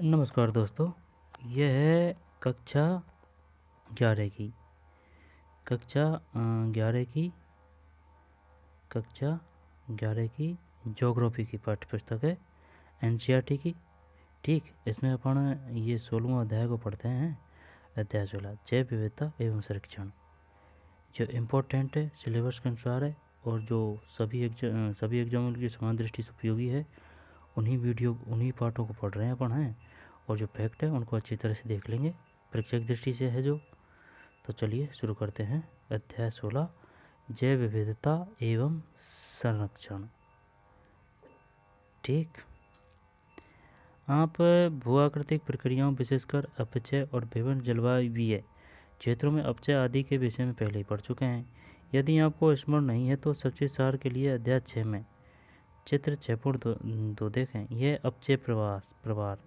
नमस्कार दोस्तों, यह है कक्षा 11 की कक्षा 11 की कक्षा 11 की ज्योग्राफी की पाठ्य पुस्तक है एनसीईआरटी की। ठीक, इसमें अपन ये 16वां अध्याय को पढ़ते हैं। अध्याय 16 जैव विविधता एवं संरक्षण, जो इम्पोर्टेंट है, सिलेबस के अनुसार है और जो सभी एग्जामों की समान दृष्टि से उपयोगी है। उन्हीं पाठों को पढ़ रहे हैं अपन हैं, और जो फैक्ट है उनको अच्छी तरह से देख लेंगे, परीक्षा की दृष्टि से है जो। तो चलिए शुरू करते हैं। अध्याय 16 जैव विविधता एवं संरक्षण। ठीक, आप भूआकृतिक प्रक्रियाओं विशेषकर अपचय और विभिन्न जलवायु क्षेत्रों में अपचय आदि के विषय में पहले ही पढ़ चुके हैं। यदि आपको स्मरण नहीं है तो सबसे सार के लिए अध्याय 6 में चित्र 6.2 देखें। यह अपचय प्रवार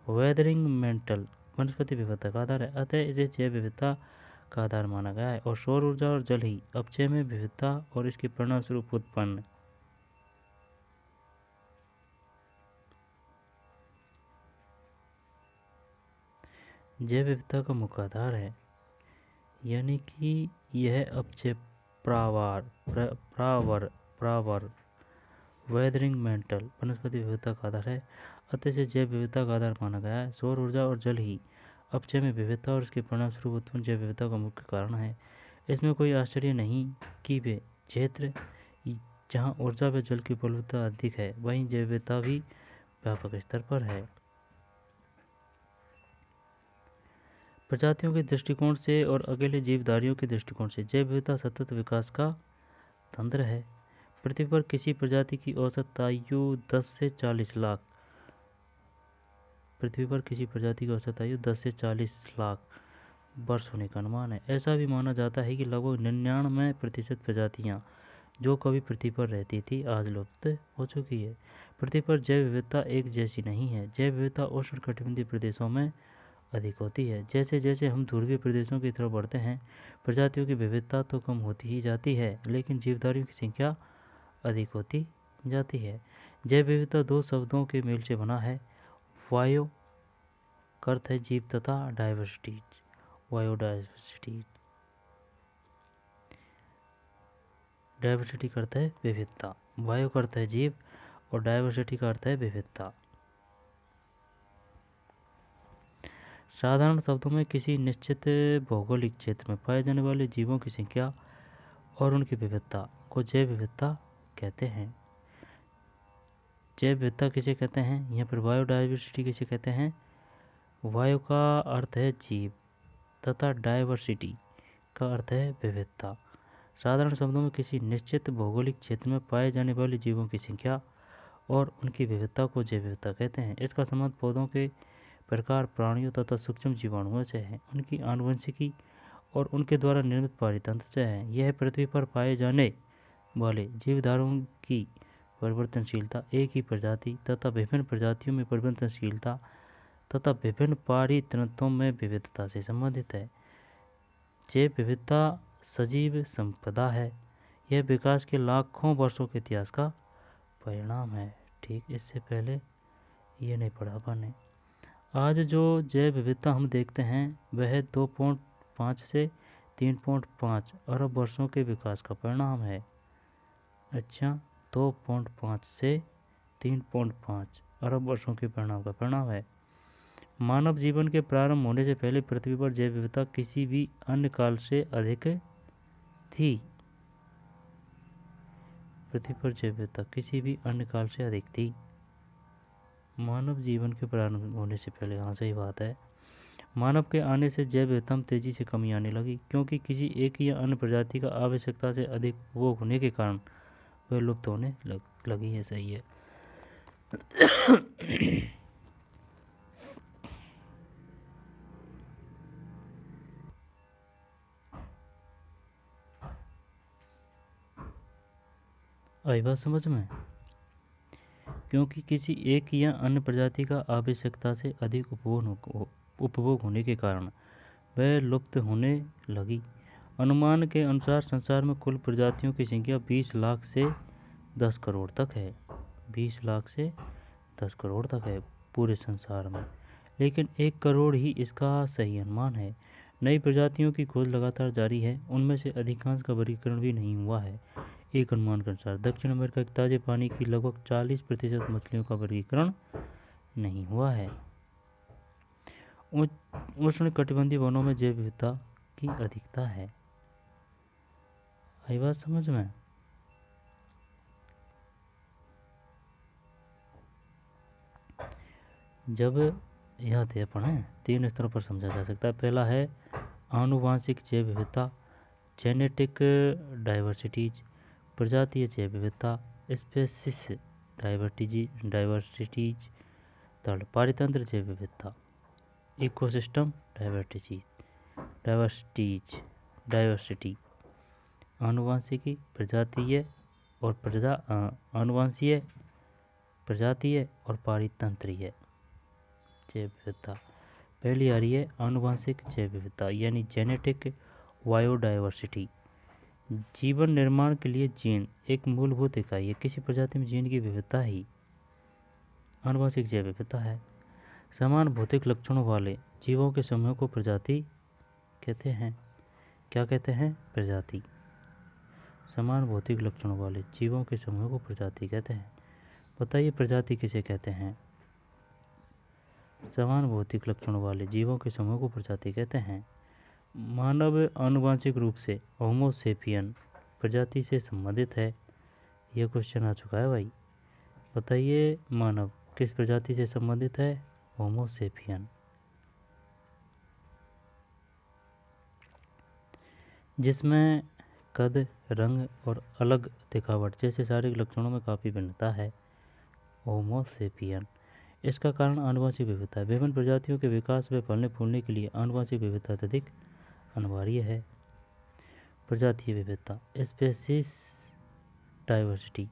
वेदरिंग मेंटल वनस्पति विविधता का आधार है, अतः इसे जैव विविधता का आधार माना गया है। और सौर ऊर्जा और जल ही अपचय में विविधता और इसके परिणाम स्वरूप उत्पन्न जैव विविधता का मुख्य आधार है। यानी कि यह अपचय प्रावर वेदरिंग मेंटल वनस्पति विविधता का आधार है, अतः इसे जैव विविधता का आधार माना गया है। सौर ऊर्जा और जल ही अपचय में विविधता और इसके परिणाम स्वरूप उत्पन्न जैव विविधता का मुख्य कारण है। इसमें कोई आश्चर्य नहीं कि वे क्षेत्र जहाँ ऊर्जा व जल की उपलब्धता अधिक है वहीं जैव विविधता भी व्यापक स्तर पर है। प्रजातियों के दृष्टिकोण से और अकेले जीवधारियों के दृष्टिकोण से जैव विविधता सतत विकास का तंत्र है। पृथ्वी पर किसी प्रजाति की औसत आयु 10 से 40 लाख पृथ्वी पर किसी प्रजाति की औसत आयु 10 से 40 लाख वर्ष होने का अनुमान है। ऐसा भी माना जाता है कि लगभग 99% प्रजातियां जो कभी पृथ्वी पर रहती थी आज लुप्त हो चुकी है। पृथ्वी पर जैव विविधता एक जैसी नहीं है। जैव विविधता उष्णकटिबंधीय प्रदेशों में अधिक होती है। जैसे जैसे हम ध्रुवीय प्रदेशों की तरफ बढ़ते हैं, प्रजातियों की विविधता तो कम होती ही जाती है, लेकिन जीवधारियों की संख्या अधिक होती जाती है। जैव विविधता दो शब्दों के मेल से बना है। वायो का अर्थ है जीव तथा डाइवर्सिटी, बायोडाइवर्सिटी। डाइवर्सिटी का अर्थ है विविधता, वायो का अर्थ है जीव और डाइवर्सिटी का अर्थ है विविधता। साधारण शब्दों में किसी निश्चित भौगोलिक क्षेत्र में पाए जाने वाले जीवों की संख्या और उनकी विविधता को जैव विविधता कहते हैं। जैव विविधता किसे कहते हैं? यहाँ पर बायोडाइवर्सिटी किसे कहते हैं? वायु का अर्थ है जीव तथा डाइवर्सिटी का अर्थ है विविधता। साधारण शब्दों में किसी निश्चित भौगोलिक क्षेत्र में पाए जाने वाले जीवों की संख्या और उनकी विविधता को जैव विविधता कहते हैं। इसका संबंध पौधों के प्रकार, प्राणियों तथा सूक्ष्म जीवाणुओं से है, उनकी आनुवंशिकी और उनके द्वारा निर्मित पारितंत्र से है। यह पृथ्वी पर पाए जाने वाले जीवधारों की परिवर्तनशीलता, एक ही प्रजाति तथा विभिन्न प्रजातियों में परिवर्तनशीलता तथा विभिन्न पारितंत्रों में विविधता से संबंधित है। जैव विविधता सजीव संपदा है। यह विकास के लाखों वर्षों के इतिहास का परिणाम है। ठीक, इससे पहले ये नहीं पढ़ा पाने। आज जो जैव विविधता हम देखते हैं वह 2.5 से 3.5 अरब वर्षों के विकास का परिणाम है। अच्छा, 2.5 से 3.5 अरब वर्षों के परिणाम का परिणाम है। मानव जीवन के प्रारंभ होने से पहले पृथ्वी पर जैव विविधता किसी भी अन्य काल से अधिक थी। पृथ्वी पर जैव विविधता किसी भी अन्य काल से अधिक थी। मानव जीवन के प्रारंभ होने से पहले, हाँ सही बात है। मानव के आने से जैव विविधता में तेजी से कमी आने लगी, क्योंकि किसी एक या अन्य प्रजाति का आवश्यकता से अधिक उपभोग होने के कारण वह लुप्त होने लगी है। सही है। आई बात समझ में? क्योंकि किसी एक या अन्य प्रजाति का आवश्यकता से अधिक उपभोग होने के कारण वह लुप्त होने लगी। अनुमान के अनुसार संसार में कुल प्रजातियों की संख्या 20 लाख से 10 करोड़ तक है। 20 लाख से 10 करोड़ तक है पूरे संसार में। लेकिन 1 करोड़ ही इसका सही अनुमान है। नई प्रजातियों की खोज लगातार जारी है, उनमें से अधिकांश का वर्गीकरण भी नहीं हुआ है। एक अनुमान के अनुसार दक्षिण अमेरिका के ताजे पानी की लगभग 40% मछलियों का वर्गीकरण नहीं हुआ है। उष्ण कटिबंधीय वनों में जैव विविधता की अधिकता है। आई बात समझ में? जब यह थे अपन 3 स्तरों पर समझा जा सकता है। पहला है आनुवांशिक जैव विविधता, जेनेटिक डाइवर्सिटीज, प्रजातीय जैव विविधता, स्पेसिस डाइवर्सिटीज। थर्ड पारितंत्र जैव विविधता, इकोसिस्टम डाइवर्सिटी। आनुवांशिकी, प्रजातीय और आनुवांशीय, प्रजातीय और पारितंत्रीय जैव विविधता। पहली आ रही है आनुवांशिक जैव विविधता यानी जेनेटिक बायोडाइवर्सिटी। जीवन निर्माण के लिए जीन एक मूलभूत इकाई है। किसी प्रजाति में जीन की विविधता ही आनुवांशिक जैव विविधता है। समान भौतिक लक्षणों वाले जीवों के समूह को प्रजाति कहते हैं। क्या कहते हैं? प्रजाति। समान भौतिक लक्षणों वाले जीवों के समूह को प्रजाति कहते हैं। बताइए प्रजाति किसे कहते हैं? समान भौतिक लक्षणों वाले जीवों के समूह को प्रजाति कहते हैं। मानव आनुवांशिक रूप से होमो सेपियन प्रजाति से संबंधित है। यह क्वेश्चन आ चुका है भाई। बताइए मानव किस प्रजाति से संबंधित है? होमो सेपियन। जिसमें कद, रंग और अलग दिखावट जैसे शारीरिक लक्षणों में काफ़ी भिन्नता है। होमो सेपियन। इसका कारण आनुवांशिक विविधता है। विभिन्न प्रजातियों के विकास व फलने फूलने के लिए आनुवांशिक विविधता अत्यधिक अनिवार्य है। प्रजातीय विविधता, स्पेसीज डाइवर्सिटी,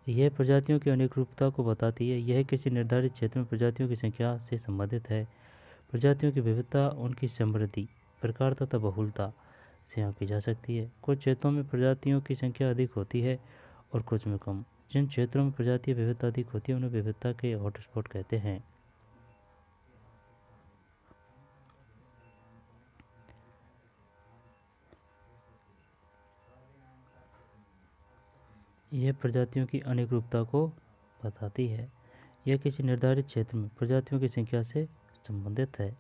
यह प्रजातियों की अनेक रूपता को बताती है। यह किसी निर्धारित क्षेत्र में प्रजातियों की संख्या से संबंधित है। प्रजातियों की विविधता उनकी समृद्धि, प्रकार तथा बहुलता से आंकी जा सकती है। कुछ क्षेत्रों में प्रजातियों की संख्या अधिक होती है और कुछ में कम। जिन क्षेत्रों में प्रजातीय विविधता अधिक होती है उन्हें विविधता के हॉटस्पॉट कहते हैं। यह प्रजातियों की अनेक रूपता को बताती है। यह किसी निर्धारित क्षेत्र में प्रजातियों की संख्या से संबंधित है।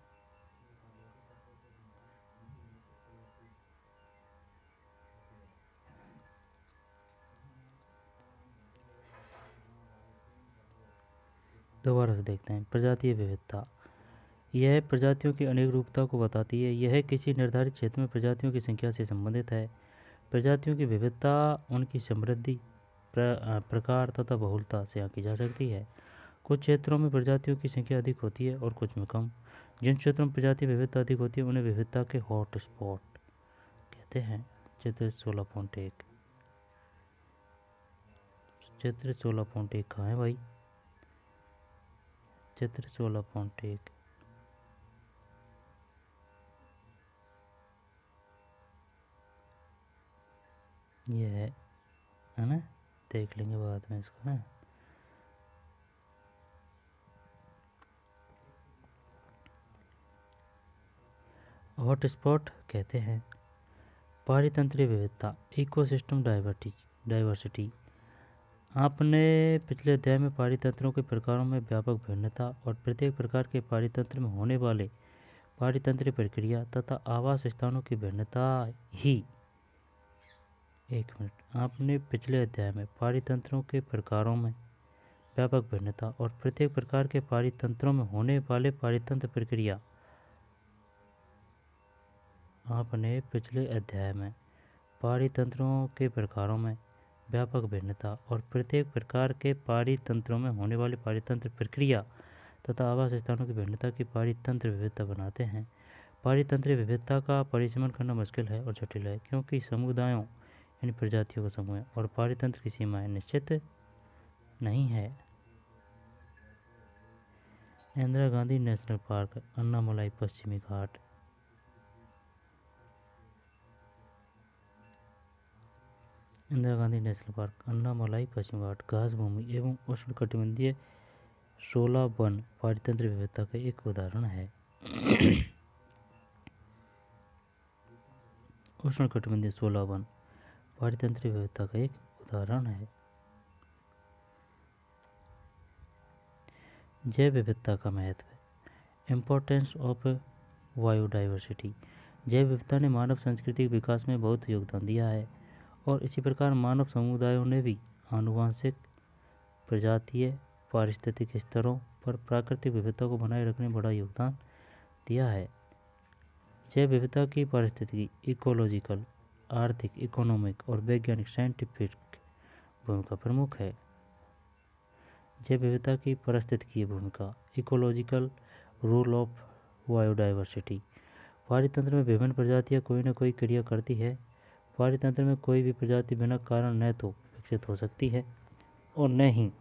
दोबारा से देखते हैं। प्रजातीय विविधता, यह प्रजातियों की अनेक रूपता को बताती है। यह किसी निर्धारित क्षेत्र में प्रजातियों की संख्या से संबंधित है। प्रजातियों की विविधता उनकी समृद्धि, प्रकार तथा बहुलता से आंकी जा सकती है। कुछ क्षेत्रों में प्रजातियों की संख्या अधिक होती है और कुछ में कम। जिन क्षेत्रों में प्रजाति विविधता अधिक होती है उन्हें विविधता के हॉट स्पॉट कहते हैं। चित्र 16.1। चित्र 16.1 कहाँ है भाई? चित्र 16.1 ये है ना? देख लेंगे बाद में इसको ना। हॉटस्पॉट कहते हैं। पारितंत्रीय विविधता, इकोसिस्टम डाइवर्सिटी। आपने पिछले अध्याय में पारितंत्रों के प्रकारों में व्यापक भिन्नता और प्रत्येक प्रकार के पारितंत्र में होने वाले पारितंत्रीय प्रक्रिया तथा आवास स्थानों की भिन्नता ही आपने पिछले अध्याय में पारितंत्रों के प्रकारों में व्यापक भिन्नता और प्रत्येक प्रकार के पारितंत्रों में होने वाले पारितंत्र प्रक्रिया। आपने पिछले अध्याय में पारितंत्रों के प्रकारों में व्यापक भिन्नता और प्रत्येक प्रकार के पारितंत्रों में होने वाली पारितंत्र प्रक्रिया तथा आवास स्थानों की भिन्नता की पारितंत्र विविधता बनाते हैं। पारितंत्रीय विविधता का परिसीमन करना मुश्किल है और जटिल है क्योंकि समुदायों यानी प्रजातियों का समूह है और पारितंत्र की सीमाएं निश्चित नहीं है। इंदिरा गांधी नेशनल पार्क, अन्नामलाई पश्चिमी घाट। इंदिरा गांधी नेशनल पार्क, अन्नामलाई पश्चिमी घाट घास भूमि एवं उष्णकटिबंधीय 16 वन पारितंत्र विविधता का एक उदाहरण है। उष्णकटिबंधीय 16 वन पारितंत्र विविधता का एक उदाहरण है। जैव विविधता का महत्व, इम्पोर्टेंस ऑफ बायोडाइवर्सिटी। जैव विविधता ने मानव सांस्कृतिक विकास में बहुत योगदान दिया है और इसी प्रकार मानव समुदायों ने भी आनुवंशिक, प्रजातीय, पारिस्थितिक स्तरों पर प्राकृतिक विविधता को बनाए रखने में बड़ा योगदान दिया है। जैव विविधता की पारिस्थितिकी, इकोलॉजिकल, आर्थिक, इकोनॉमिक और वैज्ञानिक, साइंटिफिक भूमिका प्रमुख है। जैव विविधता की पारिस्थितिकीय भूमिका, इकोलॉजिकल रोल ऑफ बायोडाइवर्सिटी। पारितंत्र में विभिन्न प्रजातियां कोई न कोई क्रिया करती है। पारितंत्र में कोई भी प्रजाति बिना कारण न तो विकसित हो सकती है और न ही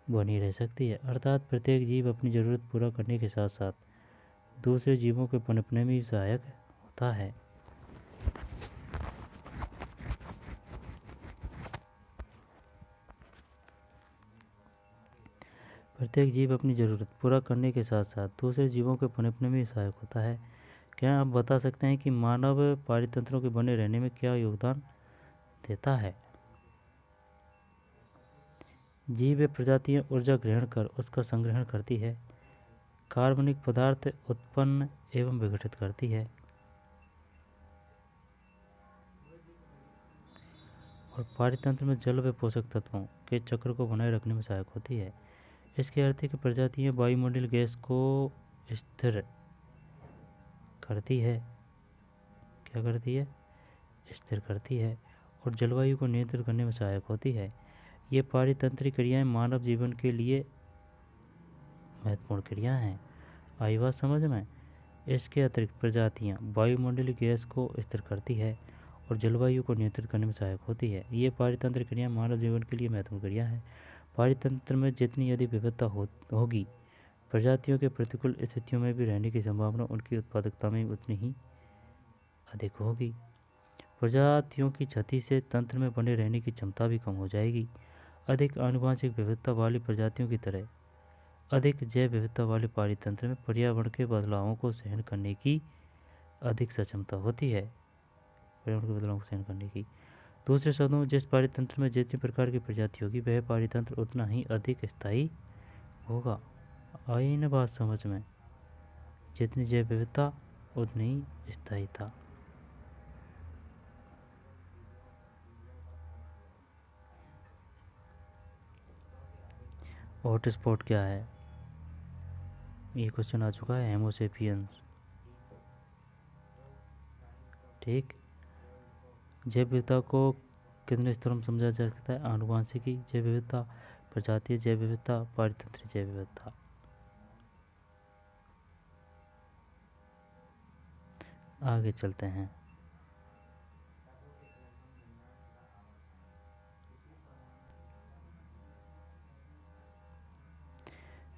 बनी रह सकती है, अर्थात प्रत्येक जीव अपनी ज़रूरत पूरा करने के साथ साथ दूसरे जीवों के पनपने में भी सहायक होता है। प्रत्येक जीव अपनी ज़रूरत पूरा करने के साथ साथ दूसरे जीवों के पनपने में भी सहायक होता है। क्या आप बता सकते हैं कि मानव पारितंत्रों के बने रहने में क्या योगदान देता है? जीव प्रजातियां ऊर्जा ग्रहण कर उसका संग्रहण करती है, कार्बनिक पदार्थ उत्पन्न एवं विघटित करती है और पारितंत्र में जल व पोषक तत्वों के चक्र को बनाए रखने में सहायक होती है। इसके अर्थ है कि प्रजातियां वायुमंडलीय गैस को स्थिर करती है, क्या करती है? स्थिर करती है और जलवायु को नियंत्रित करने में सहायक होती है। ये पारितंत्रिक क्रियाएं मानव जीवन के लिए महत्वपूर्ण क्रियाएं हैं। आई बात समझ में? इसके अतिरिक्त प्रजातियां वायुमंडलीय गैस को स्थिर करती है और जलवायु को नियंत्रित करने में सहायक होती है। ये पारितंत्रिक क्रियाएं मानव जीवन के लिए महत्वपूर्ण क्रिया है। पारितंत्र में जितनी अधिक विविधता होगी, प्रजातियों के प्रतिकूल स्थितियों में भी रहने की संभावना उनकी उत्पादकता में उतनी ही अधिक होगी। प्रजातियों की क्षति से तंत्र में बने रहने की क्षमता भी कम हो जाएगी। अधिक आनुवंशिक विविधता वाली प्रजातियों की तरह अधिक जैव विविधता वाले पारितंत्र में पर्यावरण के बदलावों को सहन करने की अधिक सक्षमता होती है। पर्यावरण के बदलावों को सहन करने की, दूसरे शब्दों में जिस पारितंत्र में जितनी प्रकार की प्रजाति होगी वह पारितंत्र उतना ही अधिक स्थायी होगा। आई न बात समझ में? जितनी जैव विविधता उतनी ही स्थायीता। हॉटस्पॉट क्या है? ये क्वेश्चन आ चुका है। होमोसेपियंस, ठीक। जैव विविधता को कितने स्तरों में समझा जा सकता है? आनुवंशिकी जैव विविधता, प्रजातीय जैव विविधता, पारितंत्रीय जैव विविधता। आगे चलते हैं।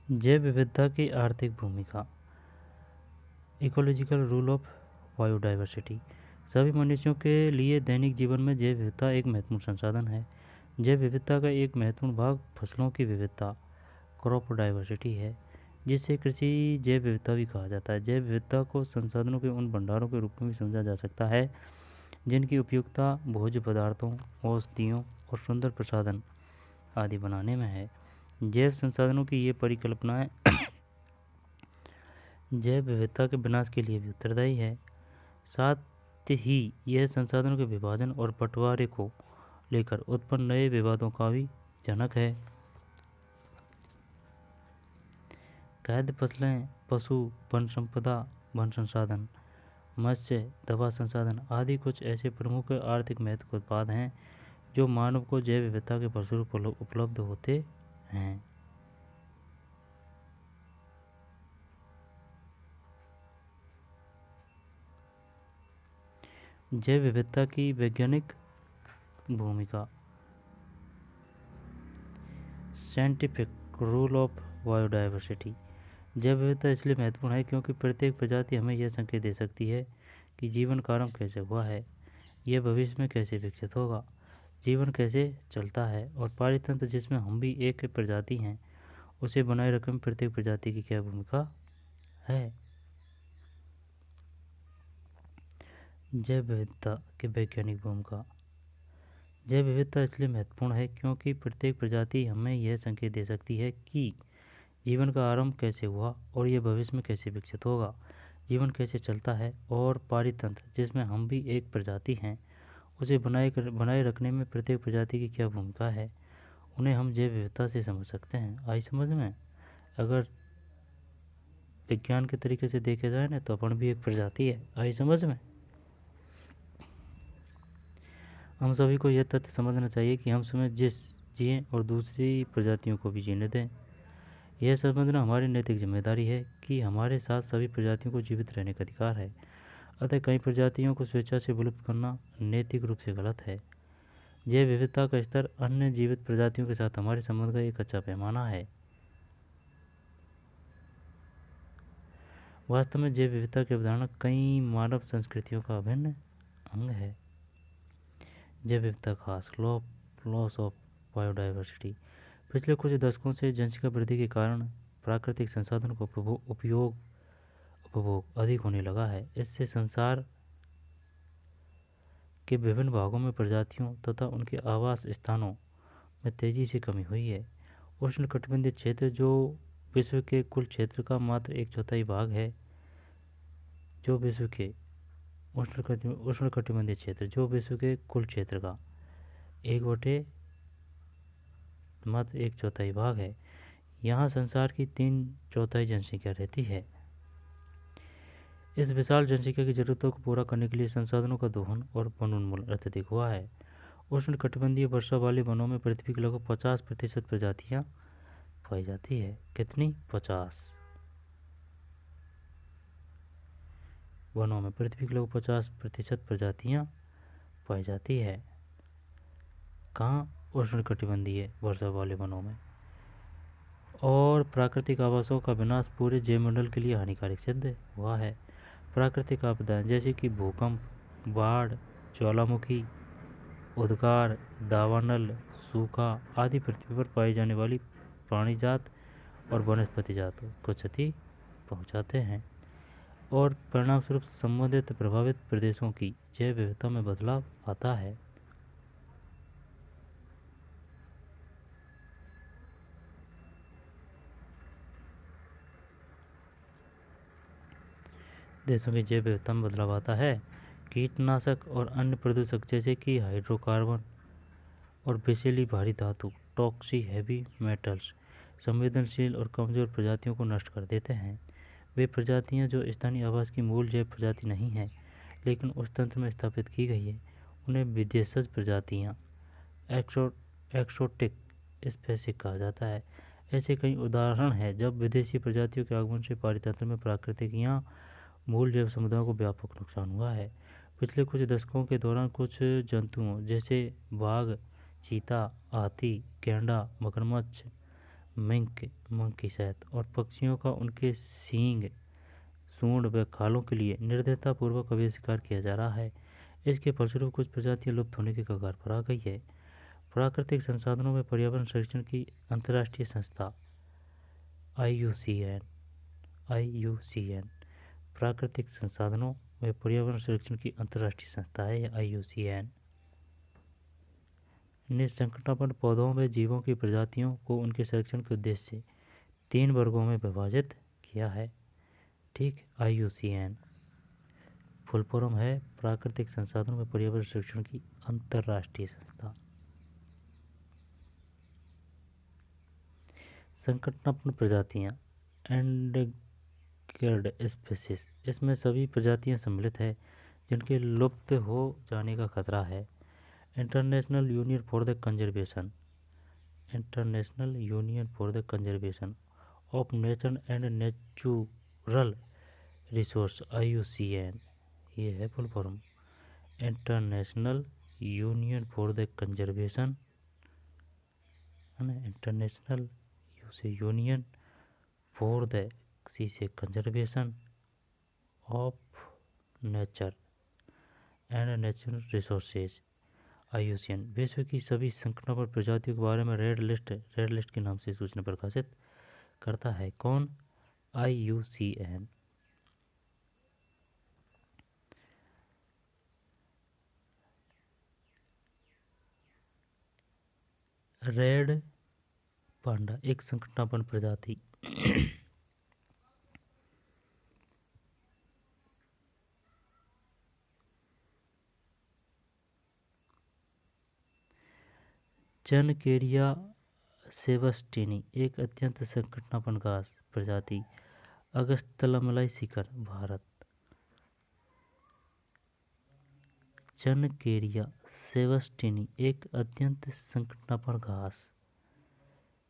जैव विविधता की आर्थिक भूमिका, इकोलॉजिकल रूल ऑफ बायोडाइवर्सिटी। सभी मनुष्यों के लिए दैनिक जीवन में जैव विविधता एक महत्वपूर्ण संसाधन है। जैव विविधता का एक महत्वपूर्ण भाग फसलों की विविधता, क्रॉप डाइवर्सिटी है, जिसे कृषि जैव विविधता भी कहा जाता है। जैव विविधता को संसाधनों के उन भंडारों के रूप में भी समझा जा सकता है जिनकी उपयोगिता भोज्य पदार्थों, औषधियों और सुंदर प्रसाधन आदि बनाने में है। जैव संसाधनों की ये परिकल्पनाएं जैव विविधता के विनाश के लिए भी उत्तरदायी है। साथ ही यह संसाधनों के विभाजन और बंटवारे को लेकर उत्पन्न नए विवादों का भी जनक है। खाद्य फसलें, पशु, वन संपदा, वन संसाधन, मत्स्य, दवा संसाधन आदि कुछ ऐसे प्रमुख आर्थिक महत्व के उत्पाद हैं जो मानव को जैव विविधता के फलस्वरूप उपलब्ध होते हैं। जैव विविधता की वैज्ञानिक भूमिका, साइंटिफिक रूल ऑफ बायोडाइवर्सिटी। जैव विविधता इसलिए महत्वपूर्ण है क्योंकि प्रत्येक प्रजाति हमें यह संकेत दे सकती है कि जीवन का आरंभ कैसे हुआ है, यह भविष्य में कैसे विकसित होगा, जीवन कैसे चलता है और पारितंत्र जिसमें हम भी एक प्रजाति हैं उसे बनाए रखने में प्रत्येक प्रजाति की क्या भूमिका है। जैव विविधता की वैज्ञानिक भूमिका। जैव विविधता इसलिए महत्वपूर्ण है क्योंकि प्रत्येक प्रजाति हमें यह संकेत दे सकती है कि जीवन का आरंभ कैसे हुआ और यह भविष्य में कैसे विकसित होगा, जीवन कैसे चलता है, और पारितंत्र जिसमें हम भी एक प्रजाति हैं उसे बनाए रखने में प्रत्येक प्रजाति की क्या भूमिका है, उन्हें हम जैव विविधता से समझ सकते हैं। आई समझ में? अगर विज्ञान के तरीके से देखे जाए ना तो अपन भी एक प्रजाति है। आई समझ में? हम सभी को यह तथ्य समझना चाहिए कि हम समय जिएं और दूसरी प्रजातियों को भी जीने दें। यह समझना हमारी नैतिक जिम्मेदारी है कि हमारे साथ सभी प्रजातियों को जीवित रहने का अधिकार है। अतः कई प्रजातियों को स्वेच्छा से विलुप्त करना नैतिक रूप से गलत है। जैव विविधता का स्तर अन्य जीवित प्रजातियों के साथ हमारे संबंध का एक अच्छा पैमाना है। वास्तव में जैव विविधता की अवधारणा कई मानव संस्कृतियों का अभिन्न अंग है। जैव विविधता खास लॉस ऑफ बायोडाइवर्सिटी। पिछले कुछ दशकों से जनसंख्या वृद्धि के कारण प्राकृतिक संसाधनों का उपभोग अधिक होने लगा है। इससे संसार के विभिन्न भागों में प्रजातियों तथा उनके आवास स्थानों में तेजी से कमी हुई है। उष्णकटिबंधीय क्षेत्र जो विश्व के कुल क्षेत्र का मात्र 1/4 भाग है, जो विश्व के उष्णकटिबंधीय क्षेत्र जो विश्व के कुल क्षेत्र का मात्र 1/4 भाग है, यहाँ संसार की 3/4 जनसंख्या रहती है। इस विशाल जनसंख्या की जरूरतों को पूरा करने के लिए संसाधनों का दोहन और वनोन्मूलन अत्यधिक हुआ है। उष्णकटिबंधीय वर्षा वाले वनों में पृथ्वी की लगभग 50% प्रजातियां पाई जाती है। कितनी? 50। वनों में पृथ्वी की लगभग 50% प्रजातियां पाई जाती है। कहाँ? उष्णकटिबंधीय वर्षा वाले वनों में। और प्राकृतिक आवासों का विनाश पूरे जैवमंडल के लिए हानिकारक सिद्ध हुआ है। प्राकृतिक आपदाएं जैसे कि भूकंप, बाढ़, ज्वालामुखी, उद्गार, दावानल, सूखा आदि पृथ्वी पर पाई जाने वाली प्राणी जात और वनस्पति जातों को क्षति पहुंचाते हैं और परिणामस्वरूप संबंधित प्रभावित प्रदेशों की जैव विविधता में बदलाव आता है। देशों की जैव विविधता में बदलाव आता है। कीटनाशक और अन्य प्रदूषक जैसे कि हाइड्रोकार्बन और विषैली भारी धातु टॉक्सी हैवी मेटल्स संवेदनशील और कमजोर प्रजातियों को नष्ट कर देते हैं। वे प्रजातियां जो स्थानीय आवास की मूल जैव प्रजाति नहीं है लेकिन उस तंत्र में स्थापित की गई है, उन्हें विदेशज प्रजातियां एक्सोटिक स्पेसीज कहा जाता है। ऐसे कई उदाहरण हैं जब विदेशी प्रजातियों के आगमन से पारितंत्र में प्राकृतिक या मूल जैव समुदायों को व्यापक नुकसान हुआ है। पिछले कुछ दशकों के दौरान कुछ जंतुओं जैसे बाघ, चीता, हाथी, गैंडा, मगरमच्छ, मिंक, मंकी सहित और पक्षियों का उनके सींग, सूंड व खालों के लिए निर्दयतापूर्वक अवैध शिकार किया जा रहा है। इसके फलस्वरूप कुछ प्रजातियां लुप्त होने के कगार पर आ गई है। प्राकृतिक संसाधनों में पर्यावरण संरक्षण की अंतर्राष्ट्रीय संस्था IUCN प्राकृतिक संसाधनों व पर्यावरण संरक्षण की अंतर्राष्ट्रीय संस्था है। IUCN ने संकटापन्न पौधों व जीवों की प्रजातियों को उनके संरक्षण के उद्देश्य से 3 वर्गों में विभाजित किया है। ठीक, IUCN फुल फॉर्म है प्राकृतिक संसाधनों में पर्यावरण संरक्षण की अंतर्राष्ट्रीय संस्था। संकटापन्न प्रजातियां एंडेंजर्ड स्पीशीज, इसमें सभी प्रजातियां सम्मिलित है जिनके लुप्त हो जाने का खतरा है। International union for the conservation of nature and natural resource IUCN, ये है full form international union for the conservation international union for the conservation of nature and natural resources IUCN विश्व की सभी संकटापन्न प्रजातियों के बारे में रेड लिस्ट के नाम से सूचना प्रकाशित करता है। कौन? IUCN। रेड पांडा एक संकटापन्न प्रजाति। जनकेरिया सेबस्टिनी एक अत्यंत संकटापन्न घास प्रजाति। अगस्तलमलाई शिखर, भारत। जनकेरिया सेबस्टिनी एक अत्यंत संकटापन्न घास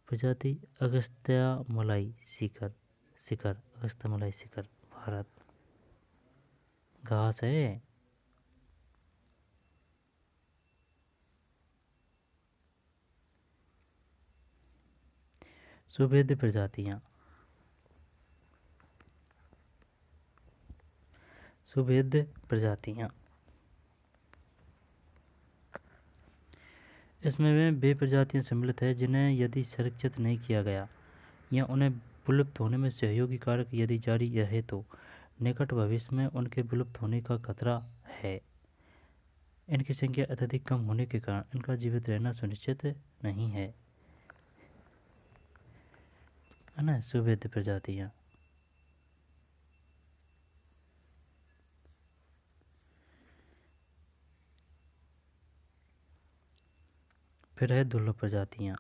प्रजाति। अगस्त्यामलाई शिखर शिखर अगस्त्यामलाई शिखर, भारत। घास है। सुभेद्य प्रजातियां। सुभेद्य प्रजातियां इसमें वे प्रजातियां सम्मिलित है जिन्हें यदि संरक्षित नहीं किया गया या उन्हें विलुप्त होने में सहयोगी कारक यदि जारी रहे तो निकट भविष्य में उनके विलुप्त होने का खतरा है। इनकी संख्या अत्यधिक कम होने के कारण इनका जीवित रहना सुनिश्चित नहीं है ना। सुभेद्य प्रजातियां। फिर है दुर्लभ प्रजातियां।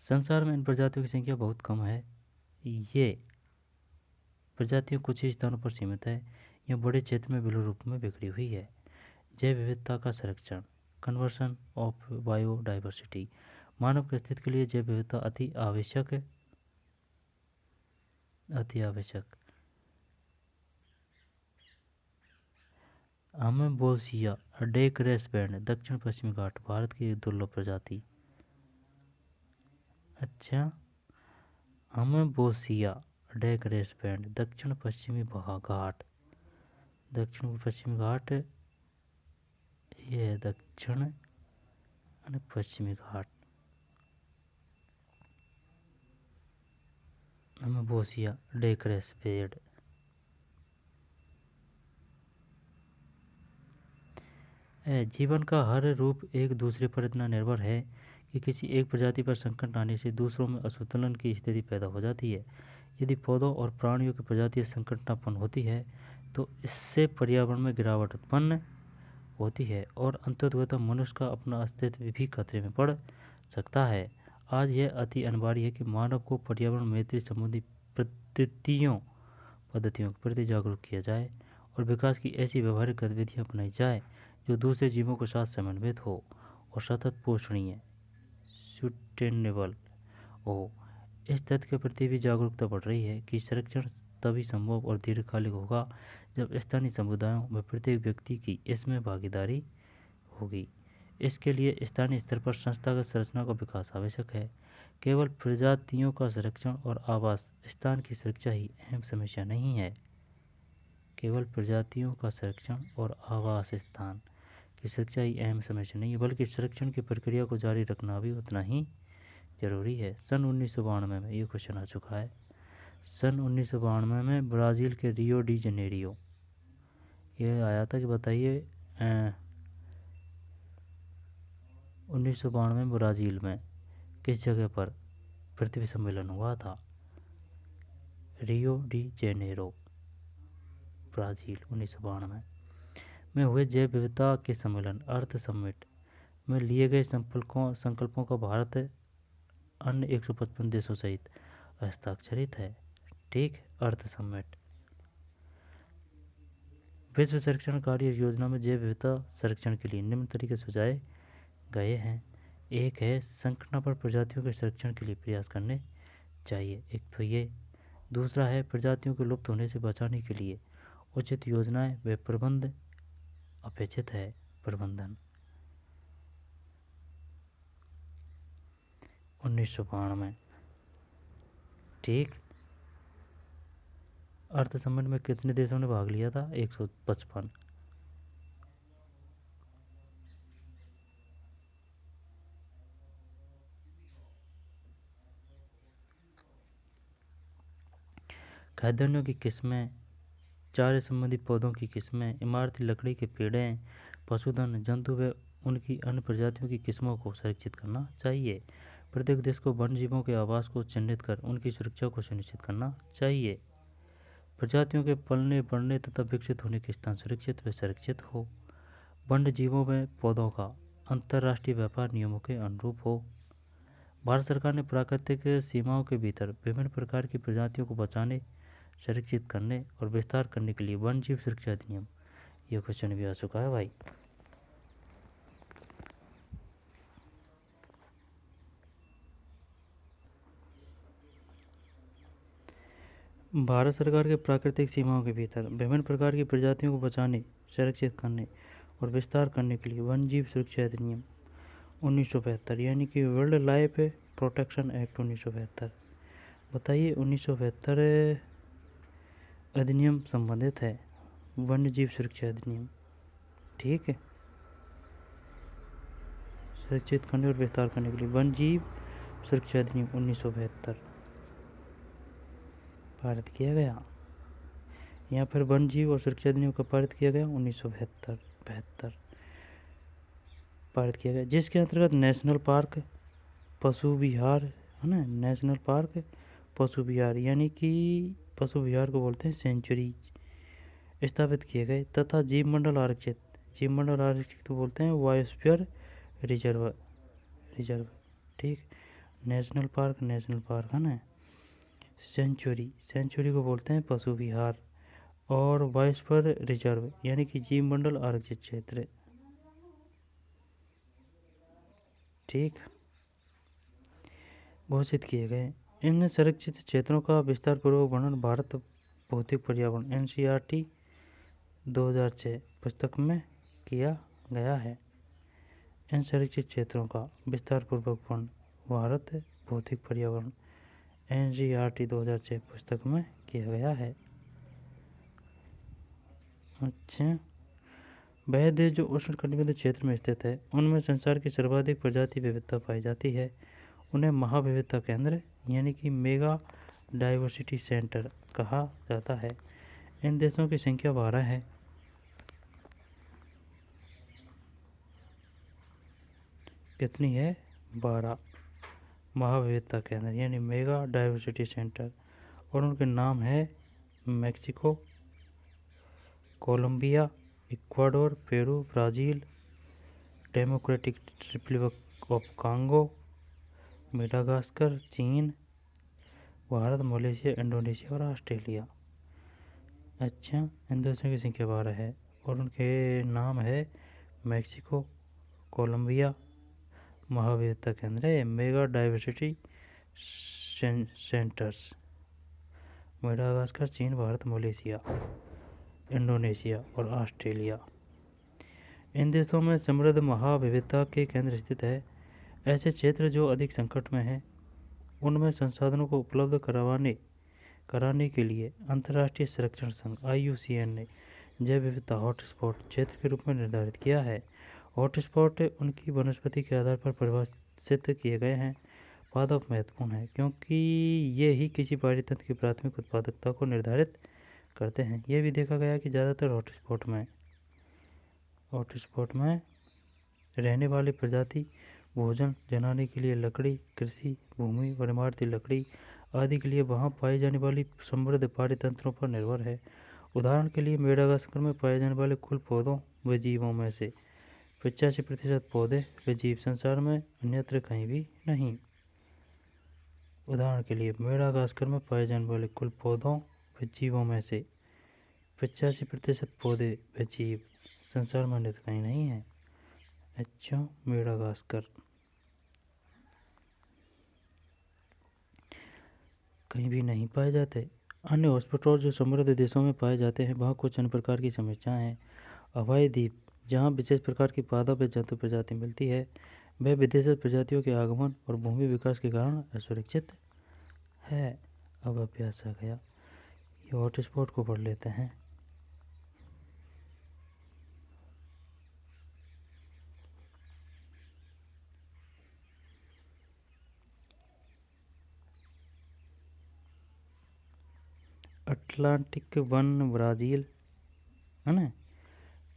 संसार में इन प्रजातियों की संख्या बहुत कम है। ये प्रजातियां कुछ ही स्थानों पर सीमित है या बड़े क्षेत्र में विलुप्त रूप में बिखरी हुई है। जैव विविधता का संरक्षण, कन्वर्सन ऑफ बायोडाइवर्सिटी। मानव के अस्तित्व के लिए जैव विविधता अति आवश्यक है। अति आवश्यक। अमेबोसिया डेक्रेस बैंड, दक्षिण पश्चिमी घाट, भारत की एक दुर्लभ प्रजाति। अच्छा, अमेबोसिया डेक्रेस बैंड, दक्षिण पश्चिमी घाट, दक्षिण पश्चिमी घाट, ये है दक्षिण और पश्चिमी घाट। अमेबोसिया डेक्रेस बैंड। जीवन का हर रूप एक दूसरे पर इतना निर्भर है कि किसी एक प्रजाति पर संकट आने से दूसरों में असंतुलन की स्थिति पैदा हो जाती है। यदि पौधों और प्राणियों की प्रजातियां संकटापन्न होती है तो इससे पर्यावरण में गिरावट उत्पन्न होती है और अंततः मनुष्य का अपना अस्तित्व भी खतरे में पड़ सकता है। आज यह अति अनिवार्य है कि मानव को पर्यावरण मैत्री संबंधी पद्धतियों के प्रति जागरूक किया जाए और विकास की ऐसी व्यवहारिक गतिविधियाँ अपनाई जाए जो दूसरे जीवों के साथ समन्वित हो और सतत पोषणीय सुस्टेनेबल हो। इस तथ्य के प्रति भी जागरूकता बढ़ रही है कि संरक्षण तभी संभव और दीर्घकालिक होगा जब स्थानीय समुदायों व प्रत्येक व्यक्ति की इसमें भागीदारी होगी। इसके लिए स्थानीय स्तर पर संस्थागत संरचना का विकास आवश्यक है। केवल प्रजातियों का संरक्षण और आवास स्थान की सुरक्षा ही अहम समस्या नहीं है। केवल प्रजातियों का संरक्षण और आवास स्थान की सुरक्षा ही अहम समस्या नहीं है, बल्कि संरक्षण की प्रक्रिया को जारी रखना भी उतना ही जरूरी है। सन 1992 में ये क्वेश्चन आ चुका है। सन 1992 में ब्राज़ील के रियो डी जनेरियो ये आया था कि बताइए 1992 में ब्राज़ील में किस जगह पर पृथ्वी सम्मेलन हुआ था? रियो डी जेनेरो, ब्राज़ील। 1992 में हुए जैव विविधता के सम्मेलन अर्थ समिट में लिए गए संकल्पों का भारत अन्य 155 देशों सहित हस्ताक्षरित है। ठीक, अर्थ समिट। विश्व संरक्षण कार्य योजना में जैव विविधता संरक्षण के लिए निम्न तरीके सुझाए गए हैं। एक है संकटापन्न प्रजातियों के संरक्षण के लिए प्रयास करने चाहिए, एक तो ये। दूसरा है प्रजातियों को लुप्त होने से बचाने के लिए उचित योजनाएं व प्रबंध अपेक्षित है। प्रबंधन 1992। ठीक, अर्थ समिट में कितने देशों ने भाग लिया था? 155। खाद्यान्नों की किस्में, चारे संबंधी पौधों की किस्में, इमारती लकड़ी के पेड़ें, पशुधन, जंतु व उनकी अन्य प्रजातियों की किस्मों को संरक्षित करना चाहिए। प्रत्येक देश को वन्य जीवों के आवास को चिन्हित कर उनकी सुरक्षा को सुनिश्चित करना चाहिए। प्रजातियों के पलने, बढ़ने तथा विकसित होने के स्थान सुरक्षित व संरक्षित हो। वन्य जीवों में पौधों का अंतर्राष्ट्रीय व्यापार नियमों के अनुरूप हो। भारत सरकार ने प्राकृतिक सीमाओं के भीतर विभिन्न प्रकार की प्रजातियों को बचाने, संरक्षित करने और विस्तार करने के लिए वन्य जीव सुरक्षा अधिनियम, ये क्वेश्चन भी आ चुका है भाई। भारत सरकार के प्राकृतिक सीमाओं के भीतर विभिन्न प्रकार की प्रजातियों को बचाने, संरक्षित करने और विस्तार करने के लिए वन्य जीव सुरक्षा अधिनियम 1972 यानी कि वर्ल्ड लाइफ प्रोटेक्शन एक्ट 1972। बताइए 1972 अधिनियम संबंधित है वन्य जीव सुरक्षा अधिनियम, ठीक है, सुरक्षित करने और विस्तार करने के लिए वन्य जीव सुरक्षा अधिनियम 1972 पारित किया गया। यहाँ पर वन्य जीव और सुरक्षा अधिनियम का पारित किया गया 1972 पारित किया गया, जिसके अंतर्गत नेशनल पार्क, पशु विहार, है ना, नेशनल पार्क, पशु विहार यानी कि पशु विहार को बोलते हैं सेंचुरी, स्थापित किए गए तथा जीव मंडल आरक्षित को बोलते हैं बायोस्फीयर रिजर्व, ठीक। नेशनल पार्क है ना, सेंचुरी को बोलते हैं पशु विहार और बायोस्फीयर रिजर्व यानी कि जीव मंडल आरक्षित क्षेत्र, ठीक, घोषित किए गए। इन संरक्षित क्षेत्रों का विस्तार पूर्वक वर्णन भारत भौतिक पर्यावरण NCERT 2006 पुस्तक में किया गया है। इन संरक्षित क्षेत्रों का विस्तार पूर्वक वर्णन भारत भौतिक पर्यावरण NCERT 2006 पुस्तक में किया गया है। अच्छा, वह देश जो उष्णकटिबंधीय क्षेत्र में स्थित है उनमें संसार की सर्वाधिक प्रजाति विविधता पाई जाती है, उन्हें महाविविधता केंद्र यानी कि मेगा डाइवर्सिटी सेंटर कहा जाता है। इन देशों की संख्या 12 है। कितनी है? 12 महाविविधता केंद्र यानी मेगा डाइवर्सिटी सेंटर, और उनके नाम है Mexico, Colombia, Ecuador, Peru, Brazil, Democratic Republic of Congo, Madagascar, चीन, भारत, मलेशिया, इंडोनेशिया और ऑस्ट्रेलिया। अच्छा, इन देशों की संख्या 12 है और उनके नाम है मैक्सिको, कोलंबिया, महाविविधता केंद्र है मेगा डाइवर्सिटी सेंटर्स, मेडागास्कर, चीन, भारत, मलेशिया, इंडोनेशिया और ऑस्ट्रेलिया। इन देशों में समृद्ध महाविविधता के केंद्र स्थित है। ऐसे क्षेत्र जो अधिक संकट में हैं उनमें संसाधनों को उपलब्ध कराने के लिए अंतर्राष्ट्रीय संरक्षण संघ IUCN ने जैव विविधता हॉटस्पॉट क्षेत्र के रूप में निर्धारित किया है। हॉटस्पॉट उनकी वनस्पति के आधार पर परिभाषित किए गए हैं। पादप महत्वपूर्ण है क्योंकि ये ही किसी पारितंत्र की प्राथमिक उत्पादकता को निर्धारित करते हैं। यह भी देखा गया कि ज़्यादातर हॉटस्पॉट में रहने वाली प्रजाति भोजन जलाने के लिए लकड़ी, कृषि भूमि और इमारती लकड़ी आदि के लिए वहाँ पाई जाने वाली समृद्ध पारितंत्रों पर निर्भर है। उदाहरण के लिए मेडागास्कर में पाए जाने वाले कुल पौधों व जीवों में से 85% पौधे व जीव संसार में अन्यत्र कहीं भी नहीं। उदाहरण के लिए मेडागास्कर में पाए जाने वाले कुल पौधों व जीवों में से 85% पौधे व जीव संसार में अन्यत्र कहीं नहीं है। अच्छा, मेडागास्कर कहीं भी नहीं पाए जाते। अन्य हॉटस्पॉट जो समृद्ध देशों में पाए जाते हैं वहाँ कुछ अन्य प्रकार की समस्याएं हैं। हवाई द्वीप जहाँ विशेष प्रकार की पादप व जंतु प्रजाति मिलती है वह विदेशी प्रजातियों के आगमन और भूमि विकास के कारण असुरक्षित है। अब अभ्यास आ गया, ये हॉटस्पॉट को पढ़ लेते हैं। अटलांटिक वन ब्राज़ील, है ना,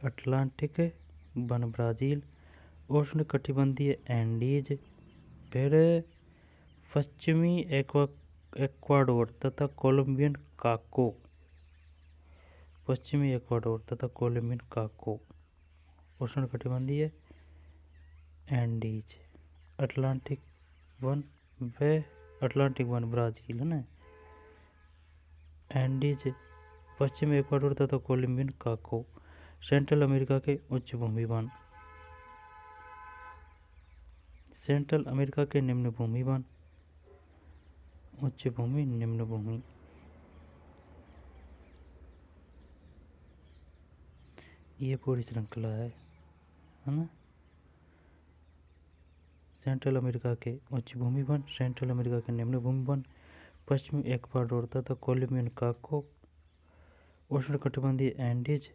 अटलांटिक वन ब्राज़ील, उष्णकटिबंधीय एंडीज, फिर पश्चिमी एक्वाडोर तथा कोलंबियन काको, पश्चिमी एक्वाडोर तथा कोलंबियन काको, उष्णकटिबंधीय एंडीज, अटलांटिक वन व अटलांटिक वन ब्राज़ील, है ना, एंडीज, पश्चिमी एक्वाडोर तथा कोलंबियन काको, सेंट्रल अमेरिका के उच्च भूमि वन, सेंट्रल अमेरिका के निम्न भूमि वन, उच्च भूमि निम्न भूमि, ये पूरी श्रृंखला है ना। सेंट्रल अमेरिका के उच्च भूमि वन, सेंट्रल अमेरिका के निम्न भूमि वन, पश्चिमी एक्वाडोर तथा कोलंबियन काको, उष्णकटिबंधीय एंडीज,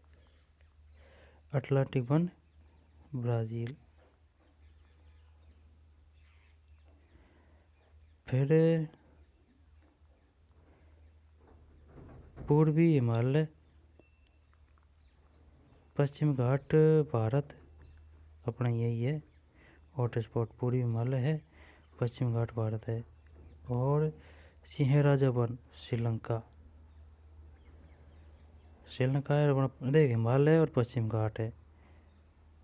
अटलांटिक वन ब्राज़ील। फिर पूर्वी हिमालय, पश्चिम घाट भारत, अपना यही है हॉटस्पॉट, पूर्वी हिमालय है, पश्चिम घाट भारत है। और सिंहराजा वन श्रीलंका, श्रीलंका है अपना, देख हिमालय और पश्चिम घाट है,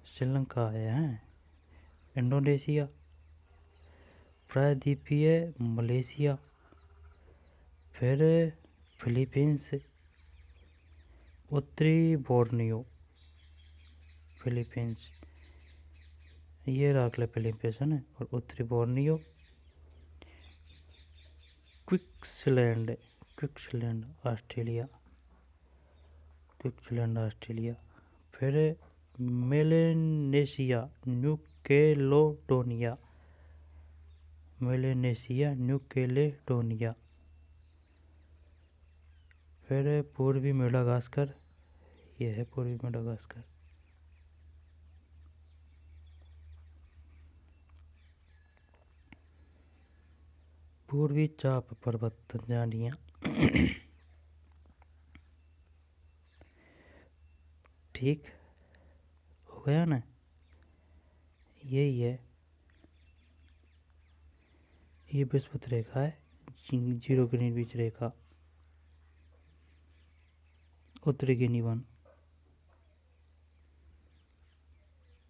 श्रीलंका है। इंडोनेशिया, प्रायद्वीपीय मलेशिया, फिर फिलीपींस, उत्तरी बोर्नियो, फिलीपींस, ये रख ले फिलीपींस, है ना, और उत्तरी बोर्नियो, क्विक्सलैंड, क्विक्सलैंड ऑस्ट्रेलिया, क्विक्सलैंड ऑस्ट्रेलिया, फिर Melanesia, new Caledonia, Melanesia, new Caledonia, फिर पूर्वी मेडागास्कर, ये है पूर्वी मेडागास्कर, पूर्वी चाप पर्वत तंजानिया। ठीक हो गया ना, यही है, ये विषुवत रेखा है, जीरो ग्रीनविच रेखा, उत्तरी गिनी वन,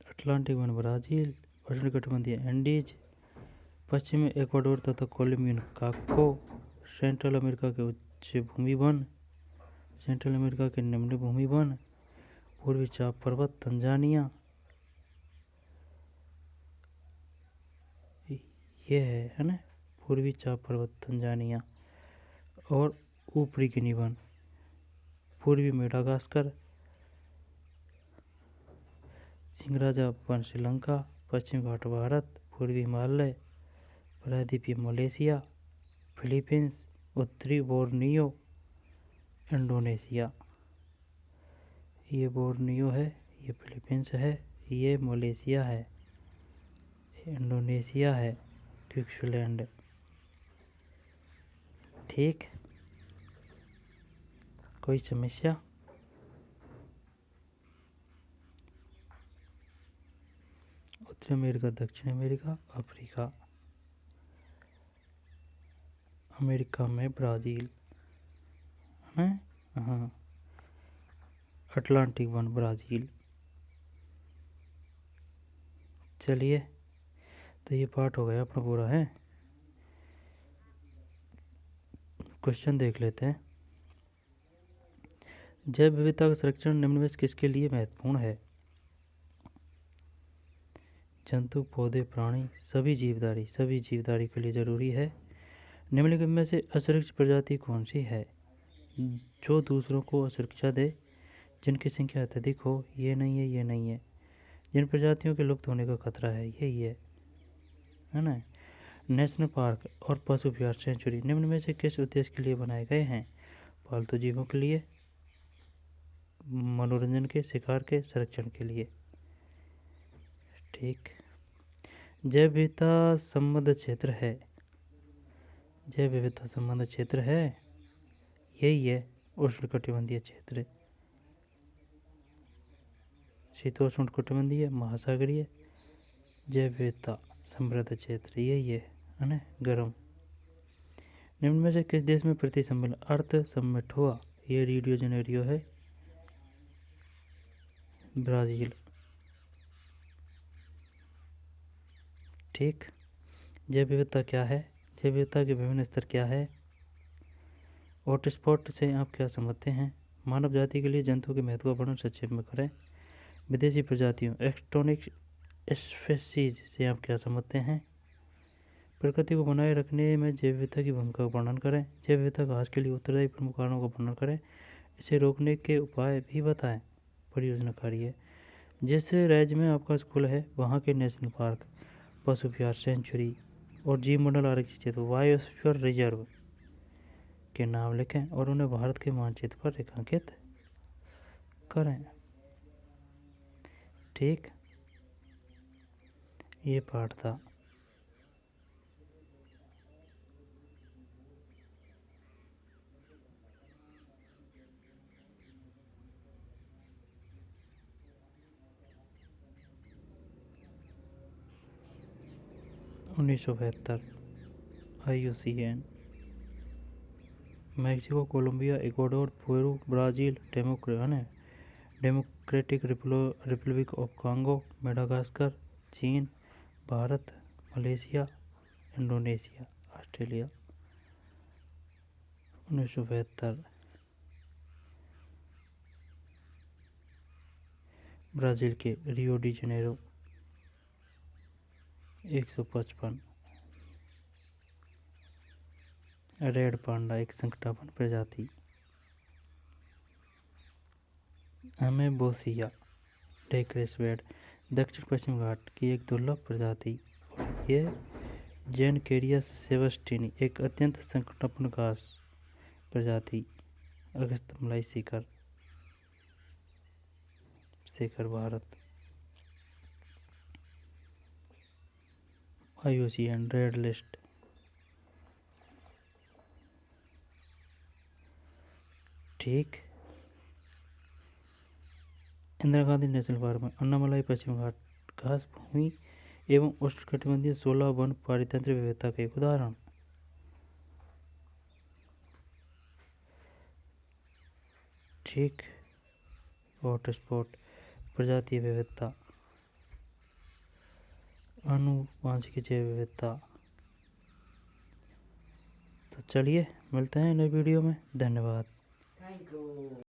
अटलांटिक वन ब्राज़ील, उष्णकटिबंधीय एंडीज, पश्चिमी एक्वाडोर तथा कोलंबियन काको, सेंट्रल अमेरिका के उच्च भूमि वन, सेंट्रल अमेरिका के निम्न भूमि वन, पूर्वी चाप पर्वत तंजानिया, ये है ना, पूर्वी चाप पर्वत तंजानिया, और ऊपरी गिनी वन, पूर्वी मेडागास्कर, सिंहराजा वन श्रीलंका, पश्चिम घाट भारत, पूर्वी हिमालय, प्रायद्वीपीय मलेशिया, फिलीपींस, उत्तरी बोर्नियो, इंडोनेशिया, ये बोर्नियो है, ये फिलीपींस है, ये मलेशिया है, इंडोनेशिया है, क्विक्सलैंड। ठीक, कोई समस्या? उत्तरी अमेरिका, दक्षिण अमेरिका, अफ्रीका, अमेरिका में ब्राज़ील है, हाँ, अटलांटिक वन ब्राज़ील। चलिए, तो ये पार्ट हो गया अपना पूरा है। क्वेश्चन देख लेते हैं। जैव विविधता का संरक्षण निम्न में से किसके लिए महत्वपूर्ण है? जंतु, पौधे, प्राणी, सभी जीवधारी के लिए जरूरी है। निम्नलिखित में से असुरक्षित प्रजाति कौन सी है? जो दूसरों को असुरक्षा दे, जिनकी संख्या अत्यधिक हो, ये नहीं है, ये नहीं है। जिन प्रजातियों के लुप्त होने का खतरा है, यही है ना। नेशनल पार्क और पशु विहार सेंचुरी निम्न में से किस उद्देश्य के लिए बनाए गए हैं? पालतू जीवों के लिए, मनोरंजन के, शिकार के, संरक्षण के लिए। ठीक। जैव विविधता संबंध क्षेत्र है, जैव विविधता संबंध क्षेत्र है, यही है उष्णकटिबंधीय क्षेत्र। शीतोष्ण उष्णकटिबंधीय महासागरीय जैव विविधता समृद्ध क्षेत्र, यही है ना। गर्म। निम्न में से किस देश में प्रति सम्मेलन अर्थ समिट हुआ? ये रियो डी जेनेरियो है, ब्राज़ील। ठीक। जैव विविधता क्या है? जैव विविधता के विभिन्न स्तर क्या है? हॉटस्पॉट से आप क्या समझते हैं? मानव जाति के लिए जंतु के महत्व का वर्णन संक्षेप में करें। विदेशी प्रजातियों एक्सोटिक स्पीशीज से आप क्या समझते हैं? प्रकृति को बनाए रखने में जैव विविधता की भूमिका का वर्णन करें। जैव विविधता घास के लिए उत्तरदायी प्रमुख कारणों का वर्णन करें। इसे रोकने के उपाय भी बताएं। परियोजना कार्य। जिस राज्य में आपका स्कूल है वहाँ के नेशनल पार्क, पशु विहार सेंचुरी और जीव मंडल आरक्षित क्षेत्र बायोस्फीयर रिजर्व के नाम लिखें और उन्हें भारत के मानचित्र पर रेखांकित करें। ठीक, ये पाठ था। उन्नीस सौ बहत्तर IUCN। Mexico, Colombia, Ecuador, Peru, Brazil, Democratic Republic of Congo, Madagascar, चीन, Bharat, Malaysia, Indonesia, Australia. 1972। Brazil के Rio de Janeiro. 155। Red panda एक संकटापन्न प्रजाति। अमेबोसिया डेक्रेसवेड दक्षिण पश्चिम घाट की एक दुर्लभ प्रजाति। ये जेनकेरिया सेबस्टिनी एक अत्यंत संकटापन्न घास प्रजाति। अगस्तमलाई शिखर भारत। IUCN red list. ठीक। इंदिरा गांधी नेशनल पार्क में अन्नामलाई पश्चिम घाट घास भूमि एवं उष्णकटिबंधीय 16 वन पारितंत्र विविधता का एक उदाहरण। ठीक। हॉटस्पॉट प्रजातीय विविधता, आनुवांशिक जैव विविधता। तो चलिए मिलते हैं नए वीडियो में। धन्यवाद।